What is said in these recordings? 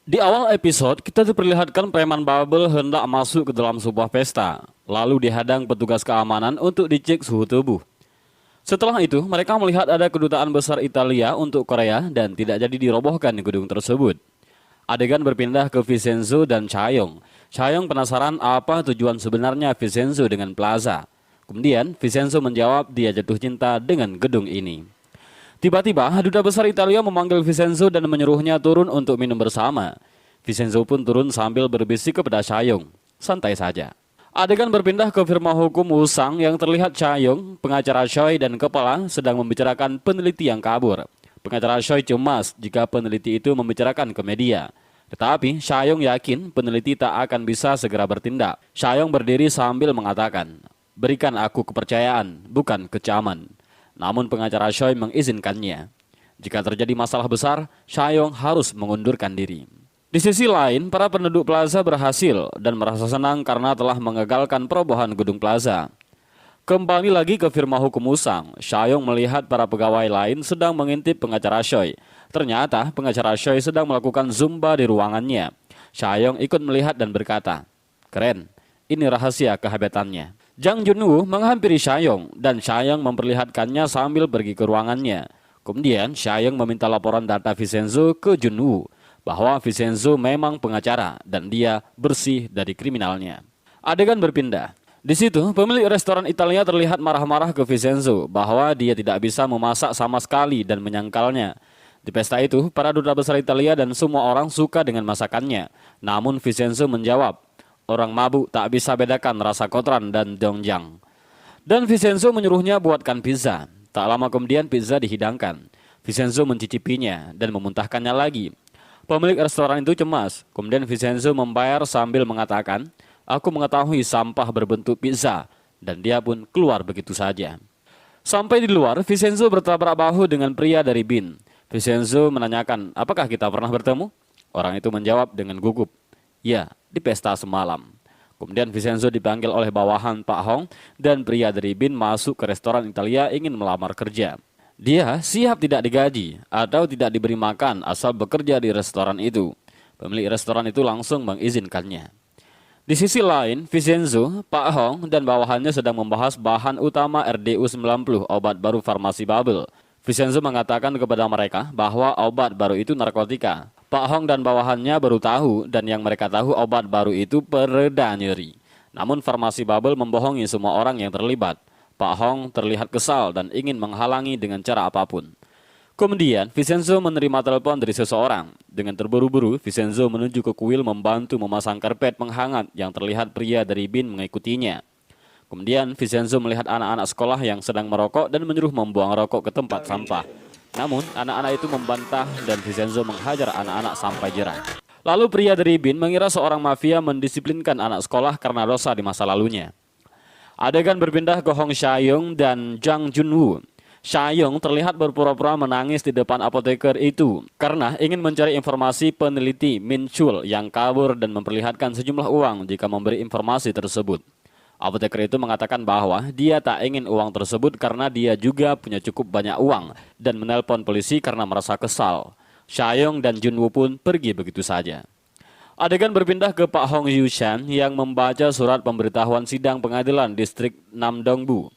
Di awal episode, kita diperlihatkan preman Babel hendak masuk ke dalam sebuah pesta, lalu dihadang petugas keamanan untuk dicek suhu tubuh. Setelah itu, mereka melihat ada kedutaan besar Italia untuk Korea dan tidak jadi dirobohkan di gedung tersebut. Adegan berpindah ke Vincenzo dan Chaeyong. Chaeyong penasaran apa tujuan sebenarnya Vincenzo dengan plaza. Kemudian, Vincenzo menjawab dia jatuh cinta dengan gedung ini. Tiba-tiba, duta besar Italia memanggil Vincenzo dan menyuruhnya turun untuk minum bersama. Vincenzo pun turun sambil berbisik kepada Chaeyong, santai saja. Adegan berpindah ke firma hukum Wusang yang terlihat Chaeyong, pengacara Choi dan kepala sedang membicarakan peneliti yang kabur. Pengacara Choi cemas jika peneliti itu membicarakan ke media. Tetapi Chaeyong yakin peneliti tak akan bisa segera bertindak. Chaeyong berdiri sambil mengatakan, "Berikan aku kepercayaan, bukan kecaman." Namun pengacara Choi mengizinkannya. Jika terjadi masalah besar, Chaeyong harus mengundurkan diri. Di sisi lain, para penduduk plaza berhasil dan merasa senang karena telah mengagalkan perobohan gedung plaza. Kembali lagi ke firma hukum Wusang, Chaeyong melihat para pegawai lain sedang mengintip pengacara Choi. Ternyata pengacara Choi sedang melakukan zumba di ruangannya. Chaeyong ikut melihat dan berkata, "Keren, ini rahasia kehebatannya." Jang Junwoo menghampiri Chaeyong dan Chaeyong memperlihatkannya sambil pergi ke ruangannya. Kemudian Chaeyong meminta laporan data Vincenzo ke Junwoo bahwa Vincenzo memang pengacara dan dia bersih dari kriminalnya. Adegan berpindah. Di situ, pemilik restoran Italia terlihat marah-marah ke Vincenzo bahwa dia tidak bisa memasak sama sekali dan menyangkalnya. Di pesta itu, para duta besar Italia dan semua orang suka dengan masakannya. Namun Vincenzo menjawab, "Orang mabuk tak bisa bedakan rasa kotoran dan doenjang." Dan Vincenzo menyuruhnya buatkan pizza. Tak lama kemudian pizza dihidangkan. Vincenzo mencicipinya dan memuntahkannya lagi. Pemilik restoran itu cemas. Kemudian Vincenzo membayar sambil mengatakan, "Aku mengetahui sampah berbentuk pizza." Dan dia pun keluar begitu saja. Sampai di luar, Vincenzo bertabrak bahu dengan pria dari BIN. Vincenzo menanyakan, "Apakah kita pernah bertemu?" Orang itu menjawab dengan gugup, "Ya, di pesta semalam." Kemudian Vincenzo dipanggil oleh bawahan Pak Hong dan pria dari BIN masuk ke restoran Italia ingin melamar kerja. Dia siap tidak digaji atau tidak diberi makan asal bekerja di restoran itu. Pemilik restoran itu langsung mengizinkannya. Di sisi lain, Vincenzo, Pak Hong, dan bawahannya sedang membahas bahan utama RDU90, obat baru farmasi Babel. Vincenzo mengatakan kepada mereka bahwa obat baru itu narkotika. Pak Hong dan bawahannya baru tahu dan yang mereka tahu obat baru itu pereda nyeri. Namun farmasi Babel membohongi semua orang yang terlibat. Pak Hong terlihat kesal dan ingin menghalangi dengan cara apapun. Kemudian Vincenzo menerima telepon dari seseorang. Dengan terburu-buru, Vincenzo menuju ke kuil membantu memasang karpet penghangat yang terlihat pria dari BIN mengikutinya. Kemudian Vincenzo melihat anak-anak sekolah yang sedang merokok dan menyuruh membuang rokok ke tempat sampah. Namun anak-anak itu membantah dan Vincenzo menghajar anak-anak sampai jerah. Lalu pria dari BIN mengira seorang mafia mendisiplinkan anak sekolah karena dosa di masa lalunya. Adegan berpindah ke Hong Chaeyong dan Jang Junwoo. Chaeyong terlihat berpura-pura menangis di depan apoteker itu karena ingin mencari informasi peneliti Min Chul yang kabur dan memperlihatkan sejumlah uang jika memberi informasi tersebut. Apoteker itu mengatakan bahwa dia tak ingin uang tersebut karena dia juga punya cukup banyak uang dan menelpon polisi karena merasa kesal. Chaeyong dan Junwoo pun pergi begitu saja. Adegan berpindah ke Pak Hong Yushan yang membaca surat pemberitahuan sidang pengadilan distrik Namdongbu.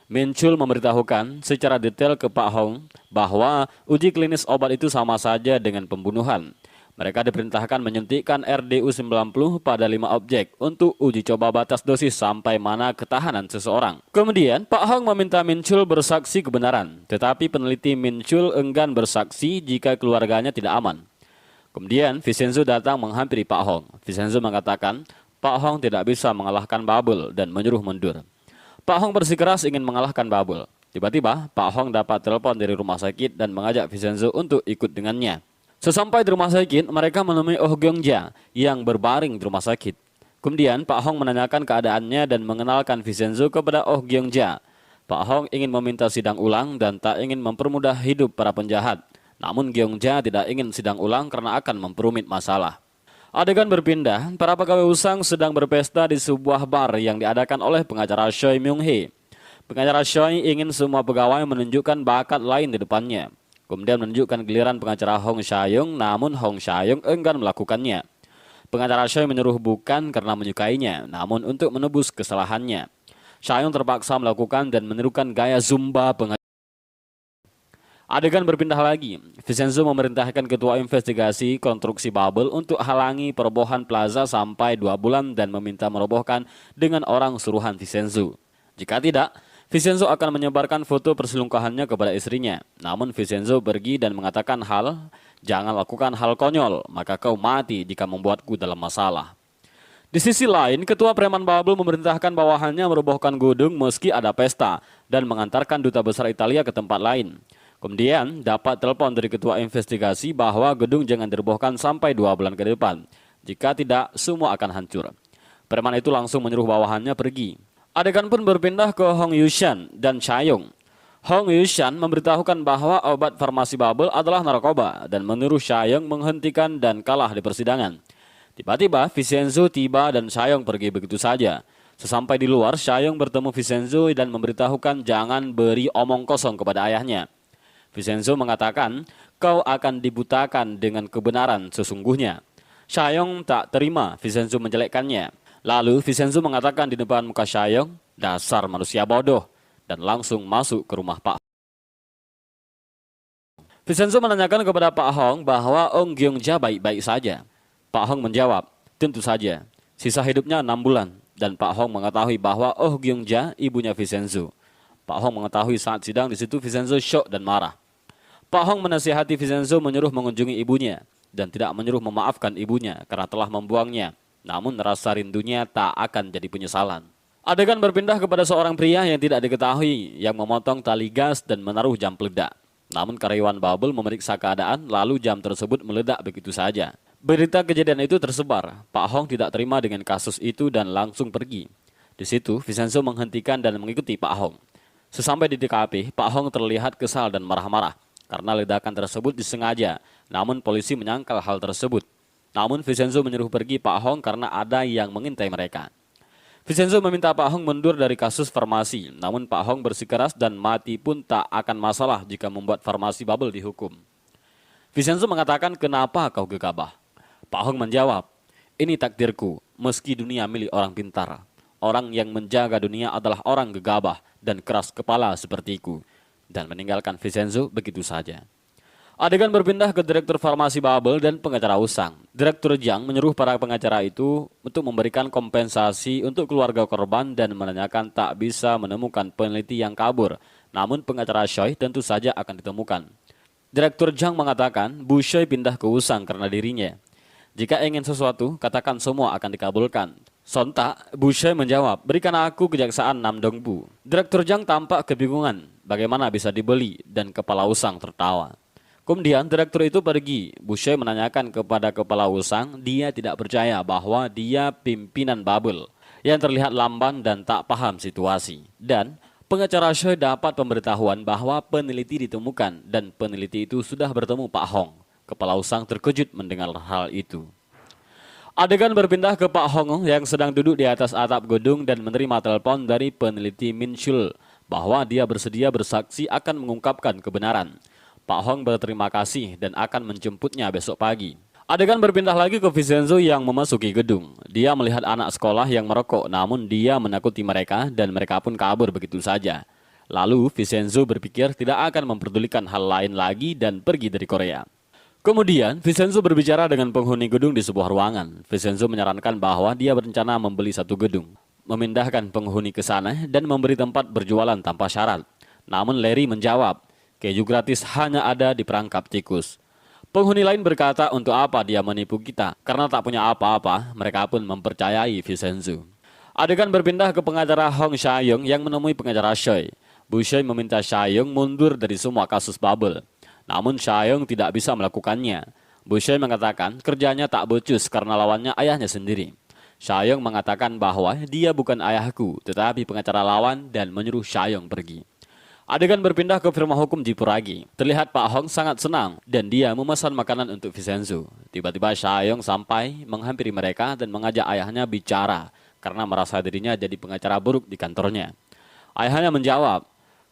Min Chul memberitahukan secara detail ke Pak Hong bahwa uji klinis obat itu sama saja dengan pembunuhan. Mereka diperintahkan menyuntikkan RDU90 pada 5 objek untuk uji coba batas dosis sampai mana ketahanan seseorang. Kemudian Pak Hong meminta Min Chul bersaksi kebenaran, tetapi peneliti Min Chul enggan bersaksi jika keluarganya tidak aman. Kemudian Vincenzo datang menghampiri Pak Hong. Vincenzo mengatakan Pak Hong tidak bisa mengalahkan Babel dan menyuruh mundur. Pak Hong bersikeras ingin mengalahkan Babel. Tiba-tiba Pak Hong dapat telepon dari rumah sakit dan mengajak Vincenzo untuk ikut dengannya. Sesampai di rumah sakit, mereka menemui Oh Gyeongja yang berbaring di rumah sakit. Kemudian Pak Hong menanyakan keadaannya dan mengenalkan Vincenzo kepada Oh Gyeongja. Pak Hong ingin meminta sidang ulang dan tak ingin mempermudah hidup para penjahat. Namun Gyeongja tidak ingin sidang ulang karena akan memperumit masalah. Adegan berpindah, para pegawai Wusang sedang berpesta di sebuah bar yang diadakan oleh pengacara Choi Myung-hee. Pengacara Choi ingin semua pegawai menunjukkan bakat lain di depannya. Kemudian menunjukkan giliran pengacara Hong Sha-young, namun Hong Sha-young enggan melakukannya. Pengacara Choi menyuruh bukan karena menyukainya, namun untuk menebus kesalahannya. Sha-young terpaksa melakukan dan menirukan gaya Zumba pengacara. Adegan berpindah lagi. Vincenzo memerintahkan ketua investigasi konstruksi bubble untuk halangi perobohan plaza sampai 2 bulan dan meminta merobohkan dengan orang suruhan Vincenzo. Jika tidak, Vincenzo akan menyebarkan foto perselingkuhannya kepada istrinya. Namun Vincenzo pergi dan mengatakan jangan lakukan hal konyol, maka kau mati jika membuatku dalam masalah. Di sisi lain, ketua preman bubble memerintahkan bawahannya merobohkan gedung meski ada pesta dan mengantarkan duta besar Italia ke tempat lain. Kemudian dapat telepon dari ketua investigasi bahwa gedung jangan dirobohkan sampai 2 bulan ke depan. Jika tidak, semua akan hancur. Preman itu langsung menyuruh bawahannya pergi. Adegan pun berpindah ke Hong Yushan dan Cha-young. Hong Yushan memberitahukan bahwa obat farmasi bubble adalah narkoba dan menyuruh Cha-young menghentikan dan kalah di persidangan. Tiba-tiba Vincenzo tiba dan Cha-young pergi begitu saja. Sesampai di luar, Cha-young bertemu Vincenzo dan memberitahukan jangan beri omong kosong kepada ayahnya. Vincenzo mengatakan, kau akan dibutakan dengan kebenaran sesungguhnya. Cha-young tak terima Vincenzo menjelekkannya. Lalu Vincenzo mengatakan di depan muka Cha-young, dasar manusia bodoh, dan langsung masuk ke rumah Pak. Vincenzo menanyakan kepada Pak Hong bahwa Ong Gyeong-ja baik-baik saja. Pak Hong menjawab, tentu saja, sisa hidupnya 6 bulan, dan Pak Hong mengetahui bahwa Oh Gyeong-ja ibunya Vincenzo. Pak Hong mengetahui saat sidang di situ Vincenzo syok dan marah. Pak Hong menasihati Vincenzo menyuruh mengunjungi ibunya dan tidak menyuruh memaafkan ibunya karena telah membuangnya. Namun rasa rindunya tak akan jadi penyesalan. Adegan berpindah kepada seorang pria yang tidak diketahui yang memotong tali gas dan menaruh jam peledak. Namun karyawan bubble memeriksa keadaan lalu jam tersebut meledak begitu saja. Berita kejadian itu tersebar. Pak Hong tidak terima dengan kasus itu dan langsung pergi. Di situ Vincenzo menghentikan dan mengikuti Pak Hong. Sesampai di TKP, Pak Hong terlihat kesal dan marah-marah karena ledakan tersebut disengaja, namun polisi menyangkal hal tersebut. Namun Vincenzo menyuruh pergi Pak Hong karena ada yang mengintai mereka. Vincenzo meminta Pak Hong mundur dari kasus farmasi, namun Pak Hong bersikeras dan mati pun tak akan masalah jika membuat farmasi bubble dihukum. Vincenzo mengatakan, kenapa kau gegabah? Pak Hong menjawab, ini takdirku, meski dunia milik orang pintar. Orang yang menjaga dunia adalah orang gegabah dan keras kepala sepertiku. Dan meninggalkan Vincenzo begitu saja. Adegan berpindah ke direktur farmasi bubble dan pengacara usang. Direktur Zhang menyuruh para pengacara itu untuk memberikan kompensasi untuk keluarga korban dan menanyakan tak bisa menemukan peneliti yang kabur. Namun pengacara Choi tentu saja akan ditemukan. Direktur Zhang mengatakan Bu Choi pindah ke usang karena dirinya. Jika ingin sesuatu, katakan semua akan dikabulkan. Sontak, Bu Choi menjawab, berikan aku kejaksaan Nam Dong-bu. Direktur Zhang tampak kebingungan, bagaimana bisa dibeli, dan kepala usang tertawa. Kemudian direktur itu pergi. Bu Choi menanyakan kepada kepala usang, dia tidak percaya bahwa dia pimpinan bubble, yang terlihat lamban dan tak paham situasi. Dan pengacara Choi dapat pemberitahuan bahwa peneliti ditemukan, dan peneliti itu sudah bertemu Pak Hong. Kepala usang terkejut mendengar hal itu. Adegan berpindah ke Pak Hong yang sedang duduk di atas atap gedung dan menerima telepon dari peneliti Min Chul bahwa dia bersedia bersaksi akan mengungkapkan kebenaran. Pak Hong berterima kasih dan akan menjemputnya besok pagi. Adegan berpindah lagi ke Vincenzo yang memasuki gedung. Dia melihat anak sekolah yang merokok, namun dia menakuti mereka dan mereka pun kabur begitu saja. Lalu Vincenzo berpikir tidak akan memperdulikan hal lain lagi dan pergi dari Korea. Kemudian, Vincenzo berbicara dengan penghuni gedung di sebuah ruangan. Vincenzo menyarankan bahwa dia berencana membeli satu gedung, memindahkan penghuni ke sana, dan memberi tempat berjualan tanpa syarat. Namun Larry menjawab, keju gratis hanya ada di perangkap tikus. Penghuni lain berkata untuk apa dia menipu kita, karena tak punya apa-apa, mereka pun mempercayai Vincenzo. Adegan berpindah ke pengacara Hong Sha-young yang menemui pengacara Choi. Bu Choi meminta Sha-young mundur dari semua kasus bubble. Namun Cha-young tidak bisa melakukannya. Bu Choi mengatakan kerjanya tak becus karena lawannya ayahnya sendiri. Cha-young mengatakan bahwa dia bukan ayahku, tetapi pengacara lawan dan menyuruh Cha-young pergi. Adegan berpindah ke firma hukum Jipuragi. Terlihat Pak Hong sangat senang dan dia memesan makanan untuk Vincenzo. Tiba-tiba Cha-young sampai menghampiri mereka dan mengajak ayahnya bicara karena merasa dirinya jadi pengacara buruk di kantornya. Ayahnya menjawab,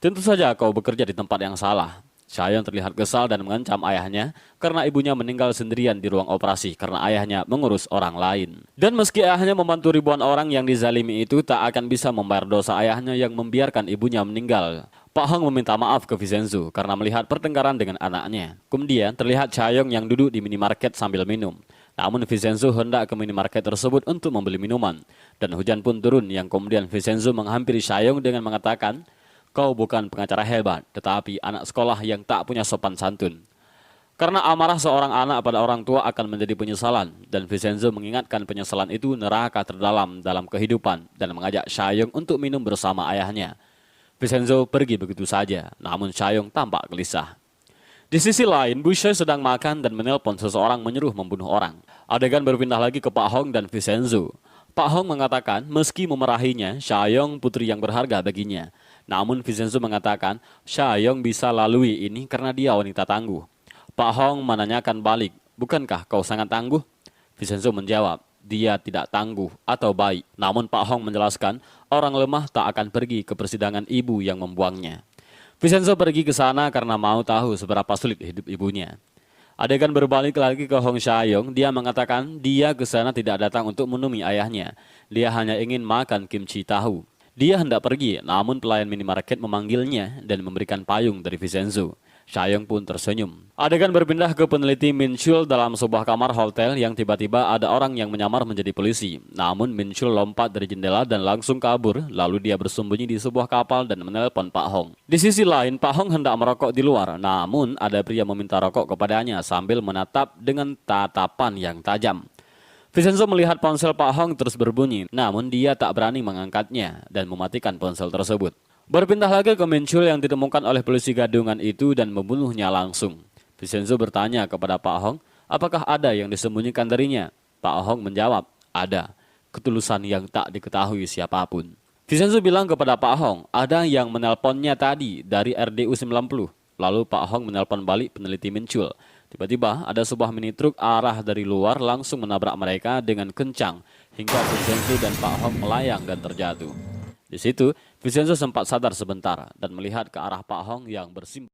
tentu saja kau bekerja di tempat yang salah. Chayoung terlihat kesal dan mengancam ayahnya karena ibunya meninggal sendirian di ruang operasi karena ayahnya mengurus orang lain. Dan meski ayahnya membantu ribuan orang yang dizalimi itu tak akan bisa membayar dosa ayahnya yang membiarkan ibunya meninggal. Pak Hong meminta maaf ke Vincenzo karena melihat pertengkaran dengan anaknya. Kemudian terlihat Chayoung yang duduk di minimarket sambil minum. Namun Vincenzo hendak ke minimarket tersebut untuk membeli minuman. Dan hujan pun turun yang kemudian Vincenzo menghampiri Chayoung dengan mengatakan, "Kau bukan pengacara hebat, tetapi anak sekolah yang tak punya sopan santun." Karena amarah seorang anak pada orang tua akan menjadi penyesalan, dan Vincenzo mengingatkan penyesalan itu neraka terdalam dalam kehidupan dan mengajak Chayoung untuk minum bersama ayahnya. Vincenzo pergi begitu saja, namun Chayoung tampak gelisah. Di sisi lain, Bushoi sedang makan dan menelpon seseorang menyuruh membunuh orang. Adegan berpindah lagi ke Pak Hong dan Vincenzo. Pak Hong mengatakan meski memarahinya, Chayoung putri yang berharga baginya. Namun Vincenzo mengatakan Chayoung bisa lalui ini karena dia wanita tangguh. Pak Hong menanyakan balik, "Bukankah kau sangat tangguh?" Vincenzo menjawab, dia tidak tangguh atau baik. Namun Pak Hong menjelaskan orang lemah tak akan pergi ke persidangan ibu yang membuangnya. Vincenzo pergi ke sana karena mau tahu seberapa sulit hidup ibunya. Adegan berbalik lagi ke Hong Chayoung, dia mengatakan dia ke sana tidak datang untuk menemui ayahnya. Dia hanya ingin makan kimchi tahu. Dia hendak pergi, namun pelayan minimarket memanggilnya dan memberikan payung dari Vincenzo. Chayoung pun tersenyum. Adegan berpindah ke peneliti Min Chul dalam sebuah kamar hotel yang tiba-tiba ada orang yang menyamar menjadi polisi. Namun Min Chul lompat dari jendela dan langsung kabur, lalu dia bersembunyi di sebuah kapal dan menelpon Pak Hong. Di sisi lain, Pak Hong hendak merokok di luar, namun ada pria meminta rokok kepadanya sambil menatap dengan tatapan yang tajam. Vincenzo melihat ponsel Pak Hong terus berbunyi, namun dia tak berani mengangkatnya dan mematikan ponsel tersebut. Berpindah lagi ke Min Chul yang ditemukan oleh polisi gadungan itu dan membunuhnya langsung. Vincenzo bertanya kepada Pak Hong, apakah ada yang disembunyikan darinya? Pak Hong menjawab, ada. Ketulusan yang tak diketahui siapapun. Vincenzo bilang kepada Pak Hong, ada yang menelponnya tadi dari RDU 90. Lalu Pak Hong menelpon balik peneliti Min Chul. Tiba-tiba ada sebuah mini truk arah dari luar langsung menabrak mereka dengan kencang hingga Vincenzo dan Pak Hong melayang dan terjatuh. Di situ, Vincenzo sempat sadar sebentar dan melihat ke arah Pak Hong yang bersimbah.